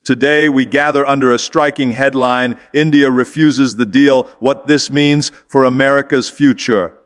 Today, we gather under a striking headline: India refuses the deal, what this means for America's future.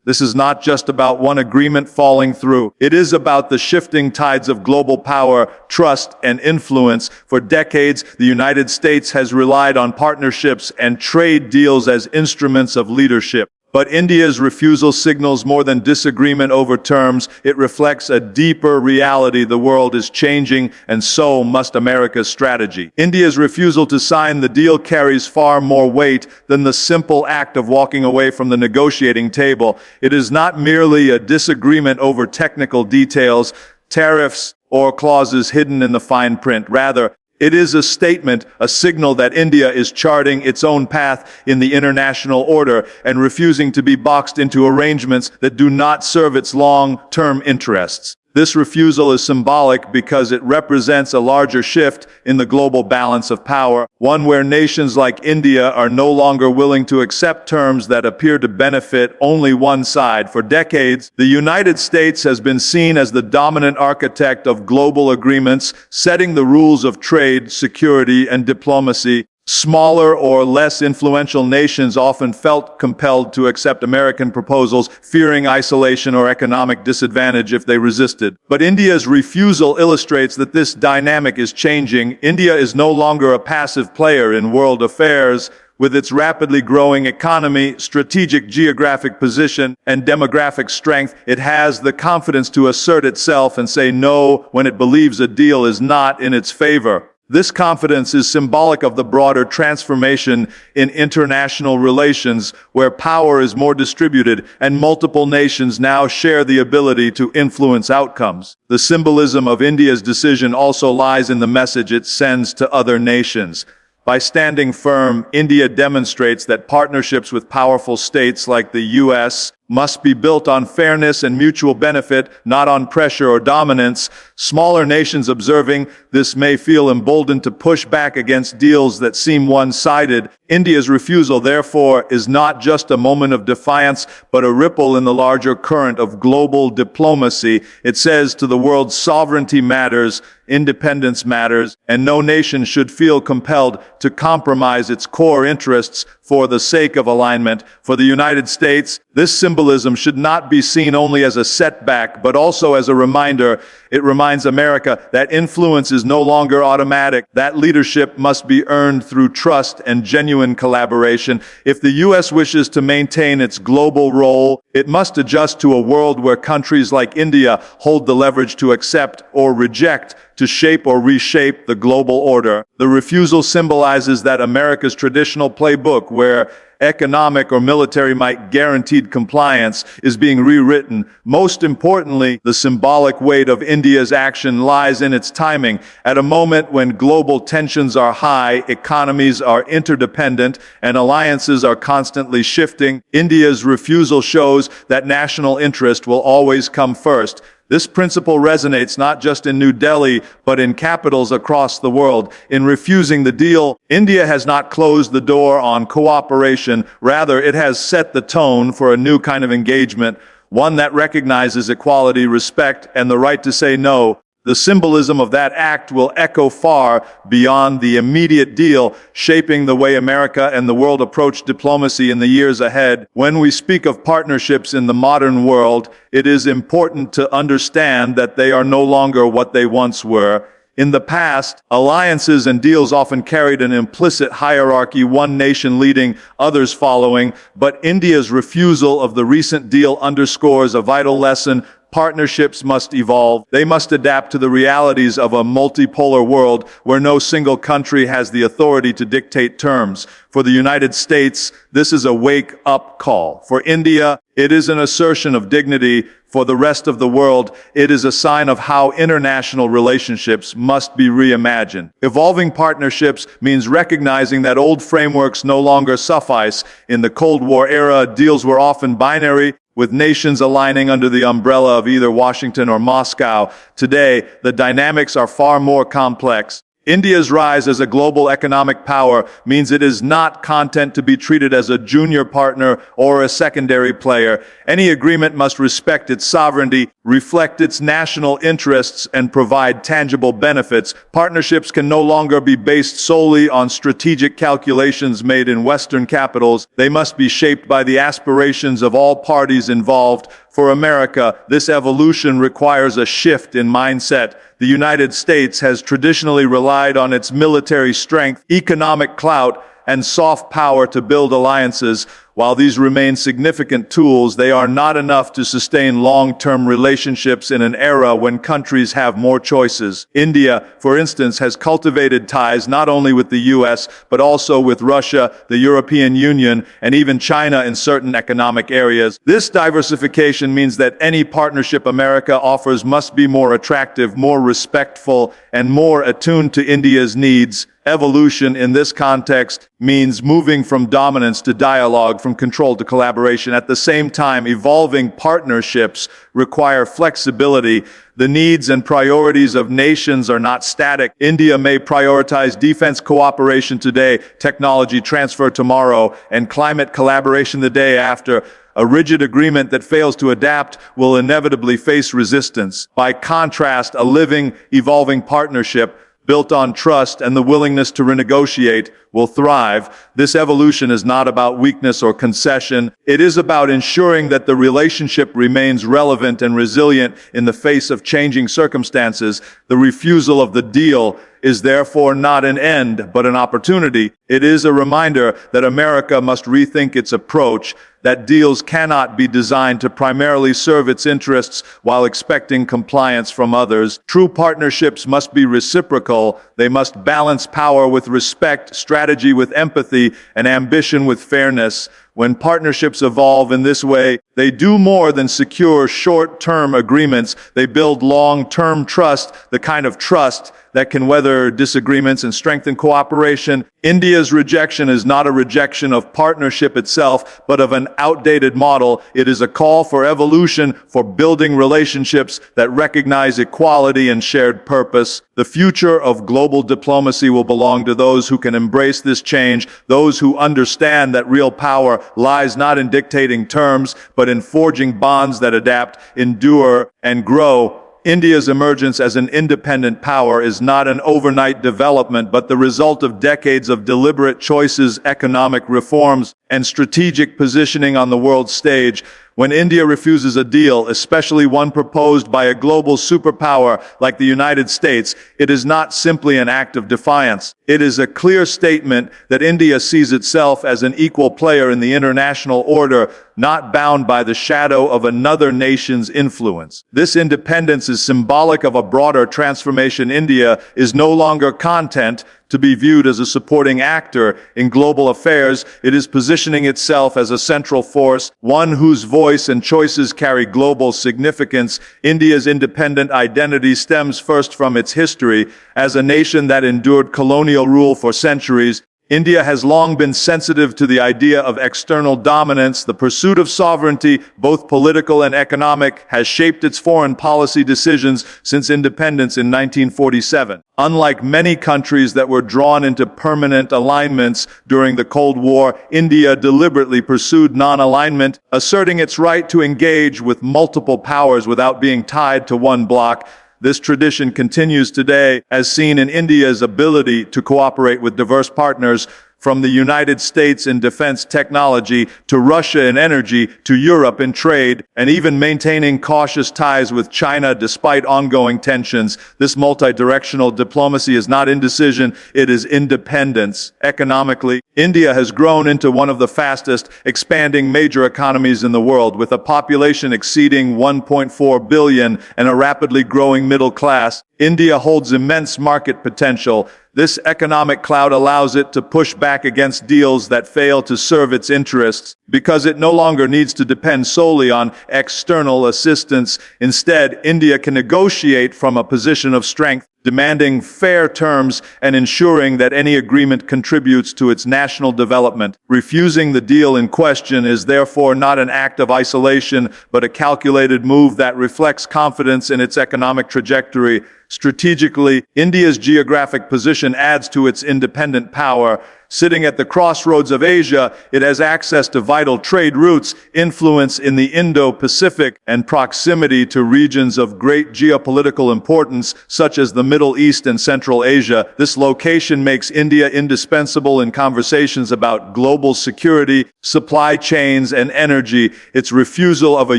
This is not just about one agreement falling through. It is about the shifting tides of global power, trust, and influence. For decades, the United States has relied on partnerships and trade deals as instruments of leadership. But India's refusal signals more than disagreement over terms. It reflects a deeper reality. The world is changing, and so must America's strategy. India's refusal to sign the deal carries far more weight than the simple act of walking away from the negotiating table. It is not merely a disagreement over technical details, tariffs, or clauses hidden in the fine print. Rather, it is a statement, a signal that India is charting its own path in the international order and refusing to be boxed into arrangements that do not serve its long-term interests. This refusal is symbolic because it represents a larger shift in the global balance of power, one where nations like India are no longer willing to accept terms that appear to benefit only one side. For decades, the United States has been seen as the dominant architect of global agreements, setting the rules of trade, security, and diplomacy. Smaller or less influential nations often felt compelled to accept American proposals, fearing isolation or economic disadvantage if they resisted. But India's refusal illustrates that this dynamic is changing. India is no longer a passive player in world affairs. With its rapidly growing economy, strategic geographic position, and demographic strength, it has the confidence to assert itself and say no when it believes a deal is not in its favor. This confidence is symbolic of the broader transformation in international relations, where power is more distributed and multiple nations now share the ability to influence outcomes. The symbolism of India's decision also lies in the message it sends to other nations. By standing firm, India demonstrates that partnerships with powerful states like the U.S. must be built on fairness and mutual benefit, not on pressure or dominance. Smaller nations observing this may feel emboldened to push back against deals that seem one-sided. India's refusal, therefore, is not just a moment of defiance, but a ripple in the larger current of global diplomacy. It says to the world, sovereignty matters, independence matters, and no nation should feel compelled to compromise its core interests for the sake of alignment. For the United States, this symbolism should not be seen only as a setback, but also as a reminder. It reminds America that influence is no longer automatic, that leadership must be earned through trust and genuine collaboration. If the U.S. wishes to maintain its global role, it must adjust to a world where countries like India hold the leverage to accept or reject, to shape or reshape the global order. The refusal symbolizes that America's traditional playbook, where economic or military might guaranteed compliance, is being rewritten. Most importantly, the symbolic weight of India's action lies in its timing. At a moment when global tensions are high, economies are interdependent, and alliances are constantly shifting, India's refusal shows that national interest will always come first. This principle resonates not just in New Delhi, but in capitals across the world. In refusing the deal, India has not closed the door on cooperation. Rather, it has set the tone for a new kind of engagement, one that recognizes equality, respect, and the right to say no. The symbolism of that act will echo far beyond the immediate deal, shaping the way America and the world approach diplomacy in the years ahead. When we speak of partnerships in the modern world, it is important to understand that they are no longer what they once were. In the past, alliances and deals often carried an implicit hierarchy, one nation leading, others following, but India's refusal of the recent deal underscores a vital lesson. Partnerships must evolve. They must adapt to the realities of a multipolar world where no single country has the authority to dictate terms. For the United States, this is a wake-up call. For India, it is an assertion of dignity. For the rest of the world, it is a sign of how international relationships must be reimagined. Evolving partnerships means recognizing that old frameworks no longer suffice. In the Cold War era, deals were often binary, with nations aligning under the umbrella of either Washington or Moscow. Today, the dynamics are far more complex. India's rise as a global economic power means it is not content to be treated as a junior partner or a secondary player. Any agreement must respect its sovereignty, reflect its national interests, and provide tangible benefits. Partnerships can no longer be based solely on strategic calculations made in Western capitals. They must be shaped by the aspirations of all parties involved. For America, this evolution requires a shift in mindset. The United States has traditionally relied on its military strength, economic clout, and soft power to build alliances. While these remain significant tools, they are not enough to sustain long-term relationships in an era when countries have more choices. India, for instance, has cultivated ties not only with the US, but also with Russia, the European Union, and even China in certain economic areas. This diversification means that any partnership America offers must be more attractive, more respectful, and more attuned to India's needs. Evolution in this context means moving from dominance to dialogue, from control to collaboration. At the same time, evolving partnerships require flexibility. The needs and priorities of nations are not static. India may prioritize defense cooperation today, technology transfer tomorrow, and climate collaboration the day after. A rigid agreement that fails to adapt will inevitably face resistance. By contrast, a living, evolving partnership built on trust and the willingness to renegotiate will thrive. This evolution is not about weakness or concession. It is about ensuring that the relationship remains relevant and resilient in the face of changing circumstances. The refusal of the deal is therefore not an end, but an opportunity. It is a reminder that America must rethink its approach, that deals cannot be designed to primarily serve its interests while expecting compliance from others. True partnerships must be reciprocal. They must balance power with respect, strategy with empathy, and ambition with fairness. When partnerships evolve in this way, they do more than secure short-term agreements. They build long-term trust, the kind of trust that can weather disagreements and strengthen cooperation. India's rejection is not a rejection of partnership itself, but of an outdated model. It is a call for evolution, for building relationships that recognize equality and shared purpose. The future of global diplomacy will belong to those who can embrace this change, those who understand that real power lies not in dictating terms, but in forging bonds that adapt, endure, and grow. India's emergence as an independent power is not an overnight development, but the result of decades of deliberate choices, economic reforms, and strategic positioning on the world stage. When India refuses a deal, especially one proposed by a global superpower like the United States, it is not simply an act of defiance. It is a clear statement that India sees itself as an equal player in the international order, not bound by the shadow of another nation's influence. This independence is symbolic of a broader transformation. India is no longer content to be viewed as a supporting actor in global affairs. It is positioning itself as a central force, one whose voice and choices carry global significance. India's independent identity stems first from its history. As a nation that endured colonial rule for centuries, India has long been sensitive to the idea of external dominance. The pursuit of sovereignty, both political and economic, has shaped its foreign policy decisions since independence in 1947. Unlike many countries that were drawn into permanent alignments during the Cold War, India deliberately pursued non-alignment, asserting its right to engage with multiple powers without being tied to one bloc. This tradition continues today, as seen in India's ability to cooperate with diverse partners, from the United States in defense technology, to Russia in energy, to Europe in trade, and even maintaining cautious ties with China despite ongoing tensions. This multi-directional diplomacy is not indecision, it is independence. Economically, India has grown into one of the fastest expanding major economies in the world, with a population exceeding 1.4 billion and a rapidly growing middle class. India holds immense market potential. This economic clout allows it to push back against deals that fail to serve its interests, because it no longer needs to depend solely on external assistance. Instead, India can negotiate from a position of strength, demanding fair terms and ensuring that any agreement contributes to its national development. Refusing the deal in question is therefore not an act of isolation, but a calculated move that reflects confidence in its economic trajectory. Strategically, India's geographic position adds to its independent power. Sitting at the crossroads of Asia, it has access to vital trade routes, influence in the Indo-Pacific, and proximity to regions of great geopolitical importance, such as the Middle East and Central Asia. This location makes India indispensable in conversations about global security, supply chains, and energy. Its refusal of a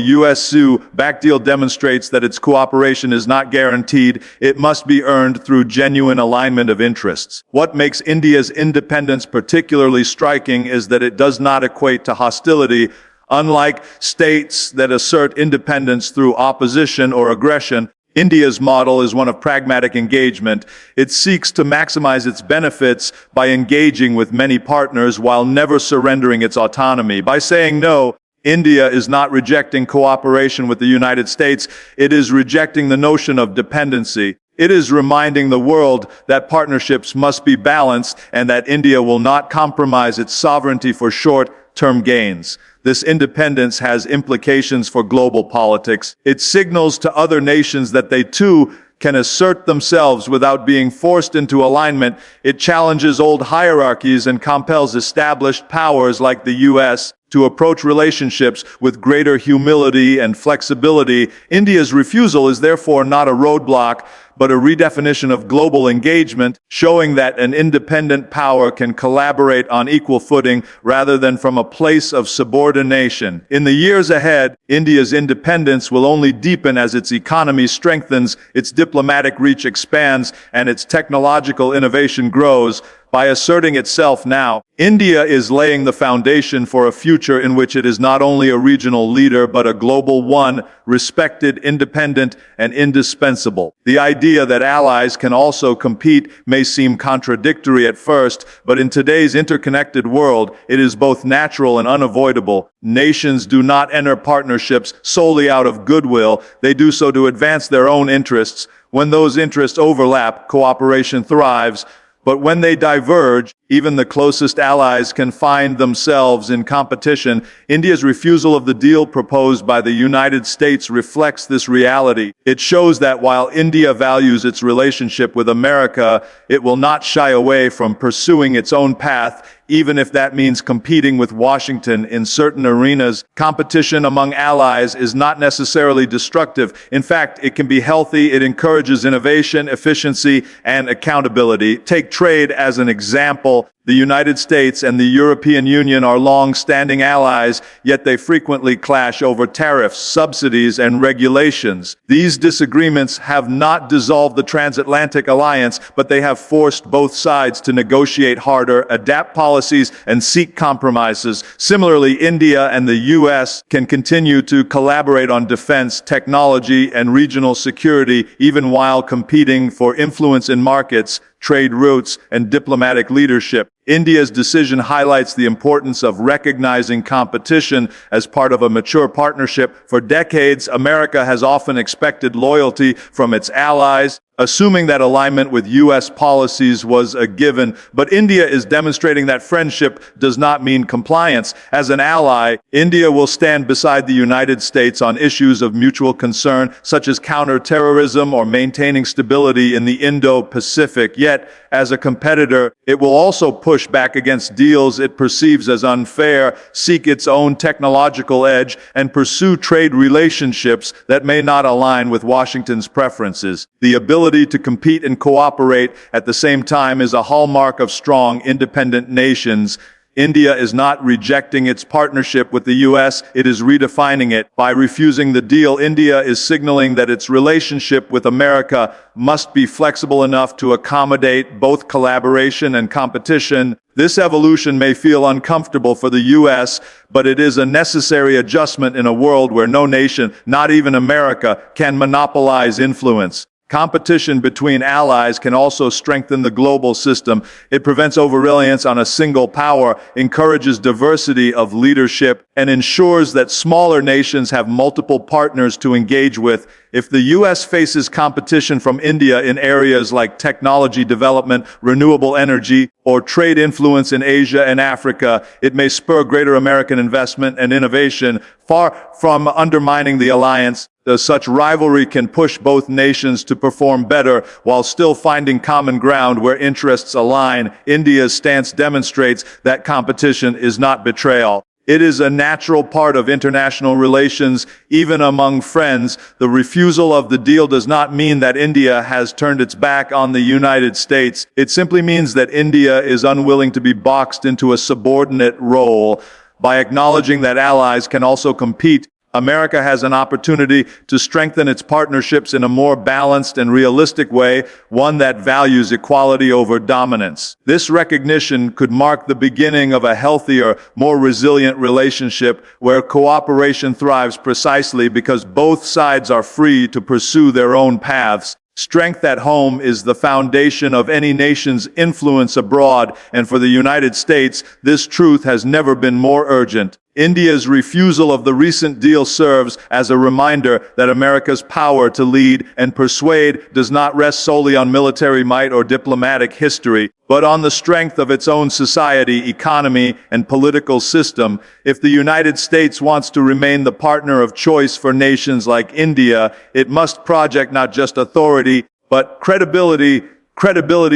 U.S.-backed deal demonstrates that its cooperation is not guaranteed. It must be earned through genuine alignment of interests. What makes India's independence particularly striking is that it does not equate to hostility. Unlike states that assert independence through opposition or aggression, India's model is one of pragmatic engagement. It seeks to maximize its benefits by engaging with many partners while never surrendering its autonomy. By saying no, India is not rejecting cooperation with the United States. It is rejecting the notion of dependency. It is reminding the world that partnerships must be balanced and that India will not compromise its sovereignty for short-term gains. This independence has implications for global politics. It signals to other nations that they too can assert themselves without being forced into alignment. It challenges old hierarchies and compels established powers like the U.S. to approach relationships with greater humility and flexibility. India's refusal is therefore not a roadblock, but a redefinition of global engagement, showing that an independent power can collaborate on equal footing rather than from a place of subordination. In the years ahead, India's independence will only deepen as its economy strengthens, its diplomatic reach expands, and its technological innovation grows. By asserting itself now, India is laying the foundation for a future in which it is not only a regional leader but a global one, respected, independent, and indispensable. The idea that allies can also compete may seem contradictory at first, but in today's interconnected world, it is both natural and unavoidable. Nations do not enter partnerships solely out of goodwill. They do so to advance their own interests. When those interests overlap, cooperation thrives. But when they diverge, even the closest allies can find themselves in competition. India's refusal of the deal proposed by the United States reflects this reality. It shows that while India values its relationship with America, it will not shy away from pursuing its own path, even if that means competing with Washington in certain arenas. Competition among allies is not necessarily destructive. In fact, it can be healthy. It encourages innovation, efficiency, and accountability. Take trade as an example. The United States and the European Union are long-standing allies, yet they frequently clash over tariffs, subsidies, and regulations. These disagreements have not dissolved the transatlantic alliance, but they have forced both sides to negotiate harder, adapt policies, and seek compromises. Similarly, India and the U.S. can continue to collaborate on defense, technology, and regional security, even while competing for influence in markets, trade routes, and diplomatic leadership. India's decision highlights the importance of recognizing competition as part of a mature partnership. For decades, America has often expected loyalty from its allies, assuming that alignment with U.S. policies was a given. But India is demonstrating that friendship does not mean compliance. As an ally, India will stand beside the United States on issues of mutual concern, such as counterterrorism or maintaining stability in the Indo-Pacific. Yet, as a competitor, it will also push back against deals it perceives as unfair, seek its own technological edge, and pursue trade relationships that may not align with Washington's preferences. The ability to compete and cooperate at the same time is a hallmark of strong, independent nations. India is not rejecting its partnership with the U.S., it is redefining it. By refusing the deal, India is signaling that its relationship with America must be flexible enough to accommodate both collaboration and competition. This evolution may feel uncomfortable for the U.S., but it is a necessary adjustment in a world where no nation, not even America, can monopolize influence. Competition between allies can also strengthen the global system. It prevents over-reliance on a single power, encourages diversity of leadership, and ensures that smaller nations have multiple partners to engage with. If the U.S. faces competition from India in areas like technology development, renewable energy, or trade influence in Asia and Africa, it may spur greater American investment and innovation. Far from undermining the alliance, such rivalry can push both nations to perform better while still finding common ground where interests align. India's stance demonstrates that competition is not betrayal. It is a natural part of international relations, even among friends. The refusal of the deal does not mean that India has turned its back on the United States. It simply means that India is unwilling to be boxed into a subordinate role. By acknowledging that allies can also compete, America has an opportunity to strengthen its partnerships in a more balanced and realistic way, one that values equality over dominance. This recognition could mark the beginning of a healthier, more resilient relationship where cooperation thrives precisely because both sides are free to pursue their own paths. Strength at home is the foundation of any nation's influence abroad, and for the United States, this truth has never been more urgent. India's refusal of the recent deal serves as a reminder that America's power to lead and persuade does not rest solely on military might or diplomatic history, but on the strength of its own society, economy, and political system. If the United States wants to remain the partner of choice for nations like India, it must project not just authority, but credibility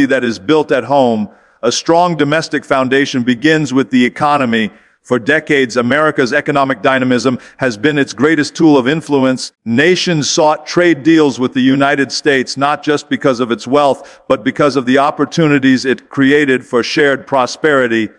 that is built at home. A strong domestic foundation begins with the economy. For decades, America's economic dynamism has been its greatest tool of influence. Nations sought trade deals with the United States not just because of its wealth, but because of the opportunities it created for shared prosperity.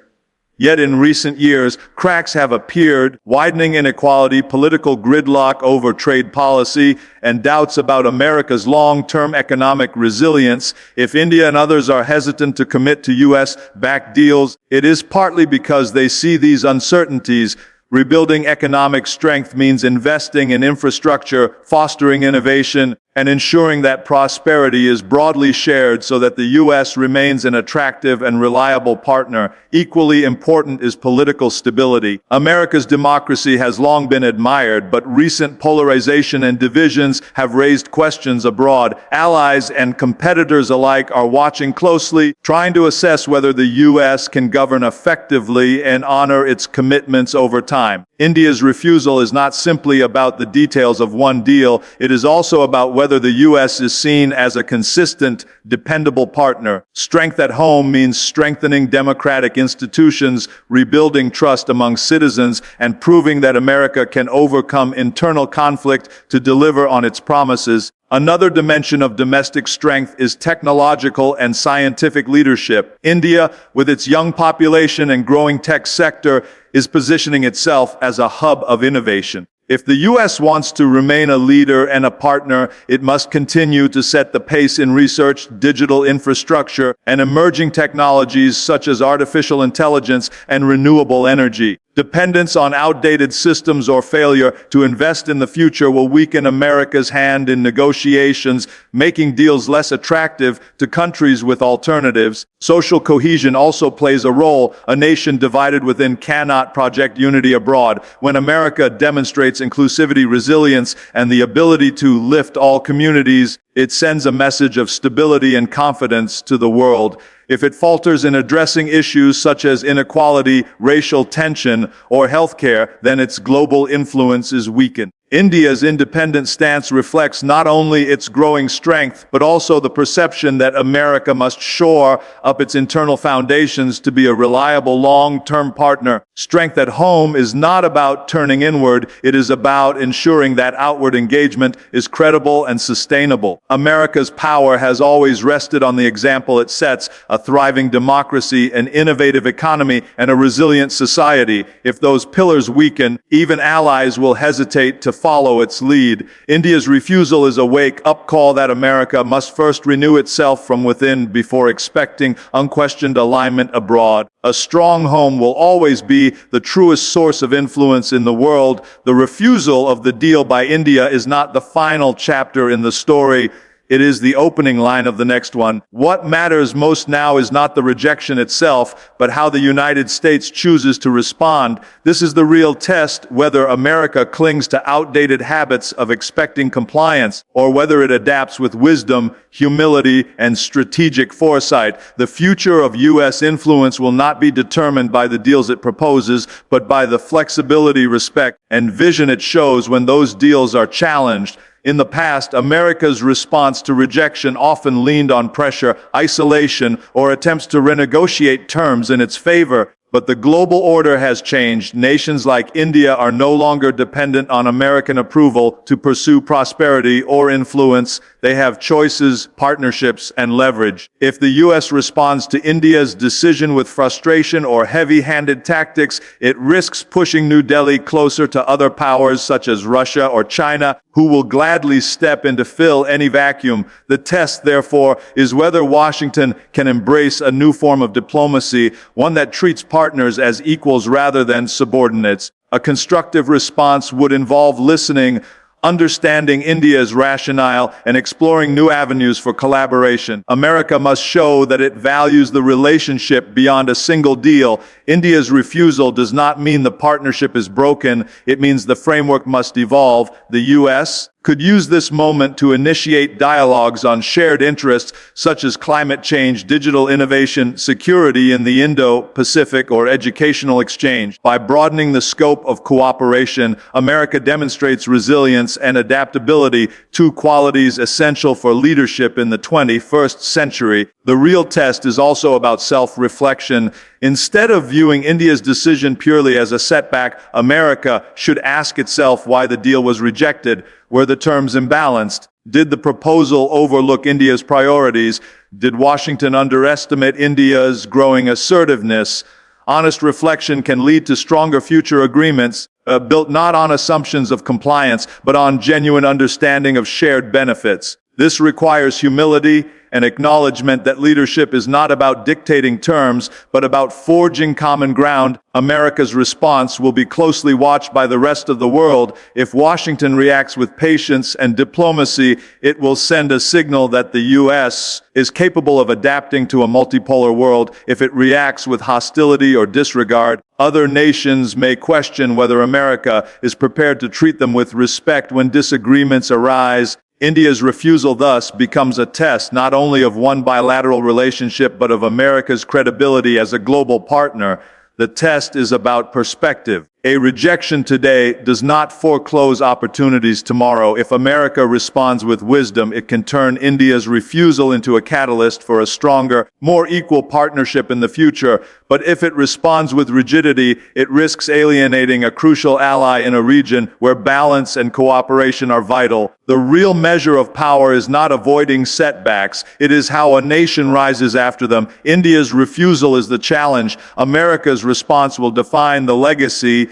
Yet in recent years, cracks have appeared, widening inequality, political gridlock over trade policy, and doubts about America's long-term economic resilience. If India and others are hesitant to commit to U.S.-backed deals, it is partly because they see these uncertainties. Rebuilding economic strength means investing in infrastructure, fostering innovation, and ensuring that prosperity is broadly shared so that the U.S. remains an attractive and reliable partner. Equally important is political stability. America's democracy has long been admired, but recent polarization and divisions have raised questions abroad. Allies and competitors alike are watching closely, trying to assess whether the U.S. can govern effectively and honor its commitments over time. India's refusal is not simply about the details of one deal, it is also about whether the U.S. is seen as a consistent, dependable partner. Strength at home means strengthening democratic institutions, rebuilding trust among citizens, and proving that America can overcome internal conflict to deliver on its promises. Another dimension of domestic strength is technological and scientific leadership. India, with its young population and growing tech sector, is positioning itself as a hub of innovation. If the U.S. wants to remain a leader and a partner, it must continue to set the pace in research, digital infrastructure, and emerging technologies such as artificial intelligence and renewable energy. Dependence on outdated systems or failure to invest in the future will weaken America's hand in negotiations, making deals less attractive to countries with alternatives. Social cohesion also plays a role. A nation divided within cannot project unity abroad. When America demonstrates inclusivity, resilience, and the ability to lift all communities, it sends a message of stability and confidence to the world. If it falters in addressing issues such as inequality, racial tension, or healthcare, then its global influence is weakened. India's independent stance reflects not only its growing strength, but also the perception that America must shore up its internal foundations to be a reliable long-term partner. Strength at home is not about turning inward, it is about ensuring that outward engagement is credible and sustainable. America's power has always rested on the example it sets: a thriving democracy, an innovative economy, and a resilient society. If those pillars weaken, even allies will hesitate to follow its lead. India's refusal is a wake-up call that America must first renew itself from within before expecting unquestioned alignment abroad. A strong home will always be the truest source of influence in the world. The refusal of the deal by India is not the final chapter in the story. It is the opening line of the next one. What matters most now is not the rejection itself, but how the United States chooses to respond. This is the real test, whether America clings to outdated habits of expecting compliance, or whether it adapts with wisdom, humility, and strategic foresight. The future of U.S. influence will not be determined by the deals it proposes, but by the flexibility, respect, and vision it shows when those deals are challenged. In the past, America's response to rejection often leaned on pressure, isolation, or attempts to renegotiate terms in its favor. But the global order has changed. Nations like India are no longer dependent on American approval to pursue prosperity or influence. They have choices, partnerships, and leverage. If the U.S. responds to India's decision with frustration or heavy-handed tactics, it risks pushing New Delhi closer to other powers such as Russia or China, who will gladly step in to fill any vacuum. The test, therefore, is whether Washington can embrace a new form of diplomacy, one that treats partners as equals rather than subordinates. A constructive response would involve listening, understanding India's rationale, and exploring new avenues for collaboration. America must show that it values the relationship beyond a single deal. India's refusal does not mean the partnership is broken. It means the framework must evolve. The U.S. could use this moment to initiate dialogues on shared interests such as climate change, digital innovation, security in the Indo-Pacific, or educational exchange. By broadening the scope of cooperation, America demonstrates resilience and adaptability, two qualities essential for leadership in the 21st century. The real test is also about self-reflection. Instead of viewing India's decision purely as a setback, America should ask itself why the deal was rejected. Were the terms imbalanced? Did the proposal overlook India's priorities? Did Washington underestimate India's growing assertiveness? Honest reflection can lead to stronger future agreements, built not on assumptions of compliance, but on genuine understanding of shared benefits. This requires humility and acknowledgement that leadership is not about dictating terms, but about forging common ground. America's response will be closely watched by the rest of the world. If Washington reacts with patience and diplomacy, it will send a signal that the U.S. is capable of adapting to a multipolar world. If it reacts with hostility or disregard, other nations may question whether America is prepared to treat them with respect when disagreements arise. India's refusal thus becomes a test not only of one bilateral relationship but of America's credibility as a global partner. The test is about perspective. A rejection today does not foreclose opportunities tomorrow. If America responds with wisdom, it can turn India's refusal into a catalyst for a stronger, more equal partnership in the future. But if it responds with rigidity, it risks alienating a crucial ally in a region where balance and cooperation are vital. The real measure of power is not avoiding setbacks. It is how a nation rises after them. India's refusal is the challenge. America's response will define the legacy.